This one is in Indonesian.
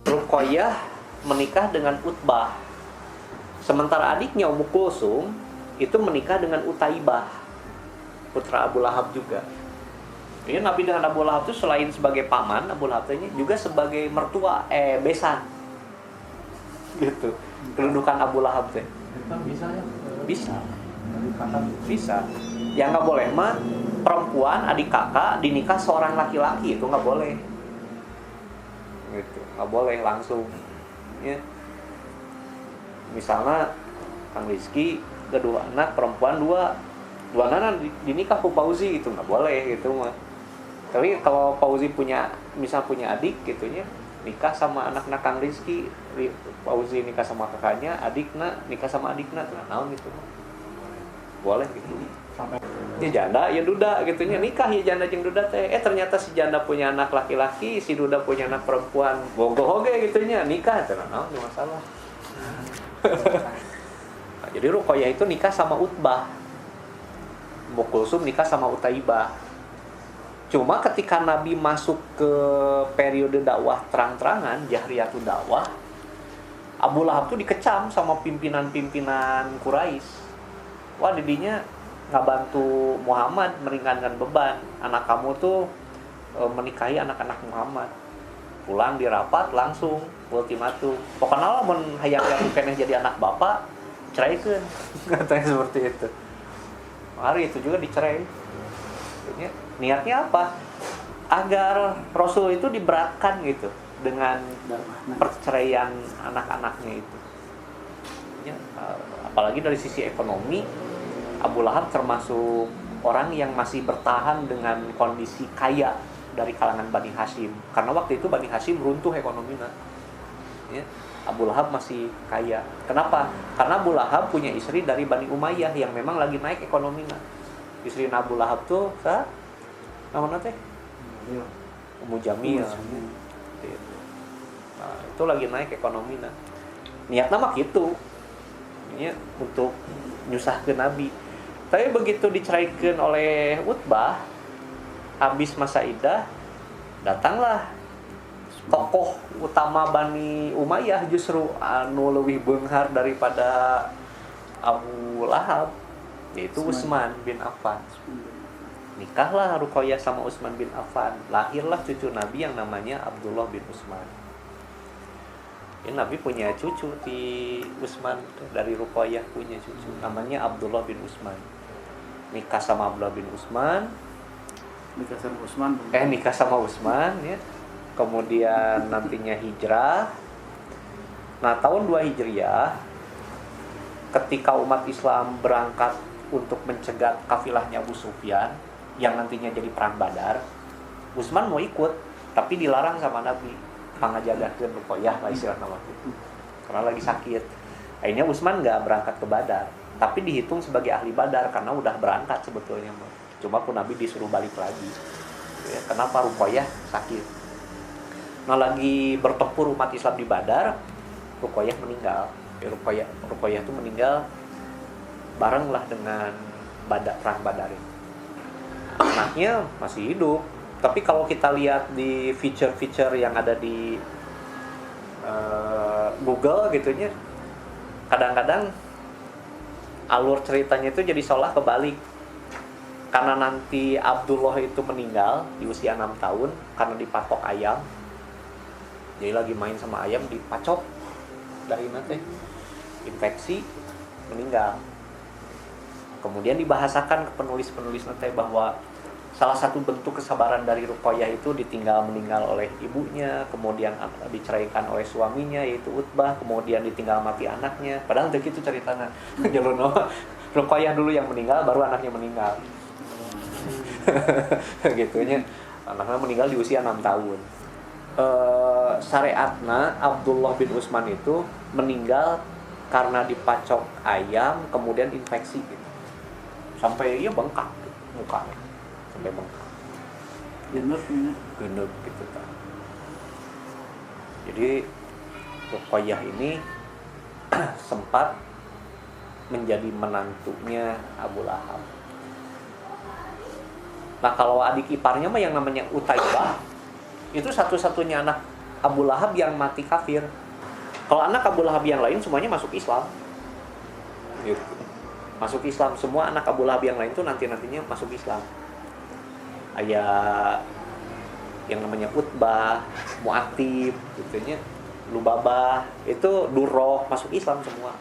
Ruqayyah menikah dengan Utbah. Sementara adiknya Ummu Kulsum itu menikah dengan Utaibah, putra Abu Lahab juga. Ini Nabi dengan Abu Lahab itu selain sebagai paman, Abu Lahab ini juga sebagai mertua, besan. Gitu. Kedudukan Abu Lahab teh. Bisa ya? Bisa. Dari kakak Bisa. Yang nggak boleh mah perempuan adik kakak dinikah seorang laki-laki, itu nggak boleh. Gitu. Nggak boleh langsung. Ya. Misalnya Kang Rizky kedua anak perempuan dua anak dinikah ke Fauzi, itu nggak boleh gitu mah. Tapi kalau Fauzi punya adik gitunya, nikah sama anak-anak Kang Rizky, Fauzi nikah sama kakaknya, adiknya nikah sama adiknya, naon gitu. Boleh gitu. sampai Ya janda ya duda gitunya, nikah ya janda jeung duda teh. Ternyata si janda punya anak laki-laki, si duda punya anak perempuan. Bogoh oge gitunya, nikah teh naon masalah. Nah, jadi Ruqayyah itu nikah sama Utbah. Ummu Kulsum nikah sama Utaibah. Cuma ketika Nabi masuk ke periode dakwah terang-terangan, jahriyatul dakwah, Abu Lahab tuh dikecam sama pimpinan-pimpinan Quraisy. Wah, didinya nggak bantu Muhammad meringankan beban. Anak kamu tuh menikahi anak-anak Muhammad. Pulang di rapat langsung ultimatum. Pokoknya lah mun hayang keneh jadi anak bapak, ceraikeun. Katanya seperti itu. Hari itu juga dicerai. Niatnya apa? Agar Rasul itu diberatkan gitu dengan perceraian anak-anaknya itu. Ya, apalagi dari sisi ekonomi, Abu Lahab termasuk orang yang masih bertahan dengan kondisi kaya dari kalangan Bani Hashim. Karena waktu itu Bani Hashim runtuh ekonominya. Ya, Abu Lahab masih kaya. Kenapa? Karena Abu Lahab punya istri dari Bani Umayyah yang memang lagi naik ekonominya. Istri Abu Lahab tuh namanya teh Ummu Jamil. Nah, itu lagi naik ekonominya. Niatnya mah gitu. Ya, untuk nyusahkeun Nabi. Tapi begitu diceraikan oleh Utbah, habis masa iddah, datanglah tokoh utama Bani Umayyah justru anu leuwih beunghar daripada Abu Lahab, yaitu Utsman bin Affan. Nikahlah Ruqayyah sama Utsman bin Affan. Lahirlah cucu Nabi yang namanya Abdullah bin Utsman. Ya, Nabi punya cucu di Utsman, dari Ruqayyah punya cucu namanya Abdullah bin Utsman. Nikah sama Abdullah bin Utsman, nikah sama Utsman ya. Kemudian nantinya hijrah. Nah, tahun 2 Hijriah ketika umat Islam berangkat untuk mencegat kafilahnya Abu Sufyan yang nantinya jadi perang Badar, Utsman mau ikut tapi dilarang sama Nabi. Pangajagakeun Ruqayyah lah istilahna waktu itu. Karena lagi sakit. Akhirnya Utsman enggak berangkat ke Badar, tapi dihitung sebagai ahli Badar karena udah berangkat sebetulnya. Cuma pun Nabi disuruh balik lagi. Ya, kenapa Ruqayyah sakit? Nah, lagi bertempur umat Islam di Badar, Ruqayyah meninggal. Ya, Ruqayyah itu meninggal barenglah dengan perang Badar ini. Anaknya masih hidup. Tapi kalau kita lihat di feature-feature yang ada di Google gitunya, kadang-kadang alur ceritanya itu jadi seolah kebalik. Karena nanti Abdullah itu meninggal di usia 6 tahun karena dipatok ayam. Jadi lagi main sama ayam dipacok dari nanti infeksi, meninggal. Kemudian dibahasakan ke penulis-penulis nanti bahwa salah satu bentuk kesabaran dari Ruqayyah itu ditinggal meninggal oleh ibunya, kemudian diceraikan oleh suaminya yaitu Utbah, kemudian ditinggal mati anaknya. Padahal untuk itu ceritanya. Jalurno Ruqayyah dulu yang meninggal, baru anaknya meninggal. Gitunya. Anaknya meninggal di usia 6 tahun. Syariatna Abdullah bin Utsman itu meninggal karena dipacok ayam, kemudian infeksi gitu. Sampai ia bengkak gitu, mukanya. Sampai bengkak. Genep gitu kan. Jadi Ruqayyah ini sempat menjadi menantunya Abu Lahab. Nah, kalau adik iparnya mah yang namanya Utaibah, itu satu-satunya anak Abu Lahab yang mati kafir. Kalau anak Abu Lahab yang lain semuanya masuk Islam. Gitu. Masuk Islam, semua anak Abu Lahab yang lain tuh nantinya masuk Islam. Ayah yang namanya Utbah, Mu'atib, gitu nya, Lubabah, itu Durrah masuk Islam semua.